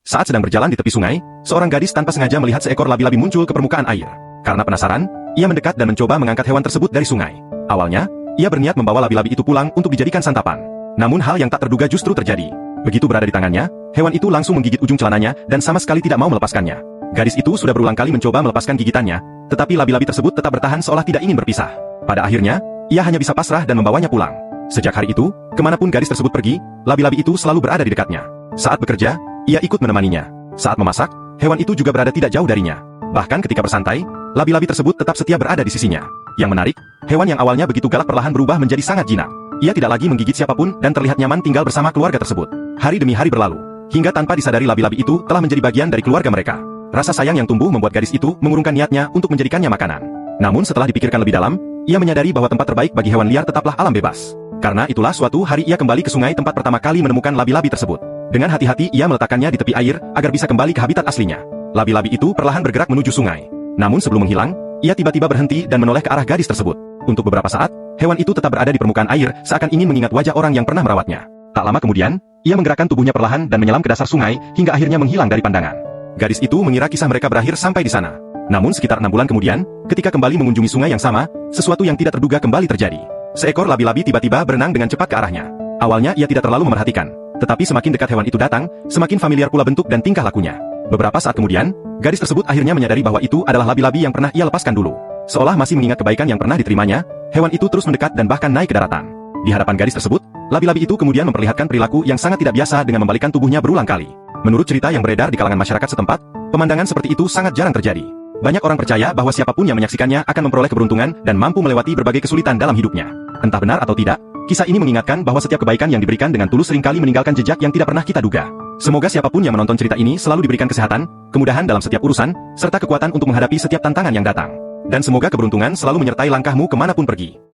Saat sedang berjalan di tepi sungai, seorang gadis tanpa sengaja melihat seekor labi-labi muncul ke permukaan air. Karena penasaran, ia mendekat dan mencoba mengangkat hewan tersebut dari sungai. Awalnya, ia berniat membawa labi-labi itu pulang untuk dijadikan santapan. Namun hal yang tak terduga justru terjadi. Begitu berada di tangannya, hewan itu langsung menggigit ujung celananya dan sama sekali tidak mau melepaskannya. Gadis itu sudah berulang kali mencoba melepaskan gigitannya, tetapi labi-labi tersebut tetap bertahan seolah tidak ingin berpisah. Pada akhirnya, ia hanya bisa pasrah dan membawanya pulang. Sejak hari itu, kemanapun gadis tersebut pergi, labi-labi itu selalu berada di dekatnya. Saat bekerja, ia ikut menemaninya. Saat memasak, hewan itu juga berada tidak jauh darinya. Bahkan ketika bersantai, labi-labi tersebut tetap setia berada di sisinya. Yang menarik, hewan yang awalnya begitu galak perlahan berubah menjadi sangat jinak. Ia tidak lagi menggigit siapapun dan terlihat nyaman tinggal bersama keluarga tersebut. Hari demi hari berlalu, hingga tanpa disadari labi-labi itu telah menjadi bagian dari keluarga mereka. Rasa sayang yang tumbuh membuat gadis itu mengurungkan niatnya untuk menjadikannya makanan. Namun setelah dipikirkan lebih dalam, ia menyadari bahwa tempat terbaik bagi hewan liar tetaplah alam bebas. Karena itulah suatu hari ia kembali ke sungai tempat pertama kali menemukan labi-labi tersebut. Dengan hati-hati ia meletakkannya di tepi air agar bisa kembali ke habitat aslinya. Labi-labi itu perlahan bergerak menuju sungai. Namun sebelum menghilang, ia tiba-tiba berhenti dan menoleh ke arah gadis tersebut. Untuk beberapa saat, hewan itu tetap berada di permukaan air seakan ingin mengingat wajah orang yang pernah merawatnya. Tak lama kemudian, ia menggerakkan tubuhnya perlahan dan menyelam ke dasar sungai hingga akhirnya menghilang dari pandangan. Gadis itu mengira kisah mereka berakhir sampai di sana. Namun sekitar 6 bulan kemudian, ketika kembali mengunjungi sungai yang sama, sesuatu yang tidak terduga kembali terjadi. Seekor labi-labi tiba-tiba berenang dengan cepat ke arahnya. Awalnya ia tidak terlalu memerhatikan, tetapi semakin dekat hewan itu datang, semakin familiar pula bentuk dan tingkah lakunya. Beberapa saat kemudian, gadis tersebut akhirnya menyadari bahwa itu adalah labi-labi yang pernah ia lepaskan dulu. Seolah masih mengingat kebaikan yang pernah diterimanya, hewan itu terus mendekat dan bahkan naik ke daratan. Di hadapan gadis tersebut, labi-labi itu kemudian memperlihatkan perilaku yang sangat tidak biasa dengan membalikkan tubuhnya berulang kali. Menurut cerita yang beredar di kalangan masyarakat setempat, pemandangan seperti itu sangat jarang terjadi. Banyak orang percaya bahwa siapapun yang menyaksikannya akan memperoleh keberuntungan dan mampu melewati berbagai kesulitan dalam hidupnya. Entah benar atau tidak, kisah ini mengingatkan bahwa setiap kebaikan yang diberikan dengan tulus seringkali meninggalkan jejak yang tidak pernah kita duga. Semoga siapapun yang menonton cerita ini selalu diberikan kesehatan, kemudahan dalam setiap urusan, serta kekuatan untuk menghadapi setiap tantangan yang datang. Dan semoga keberuntungan selalu menyertai langkahmu kemanapun pergi.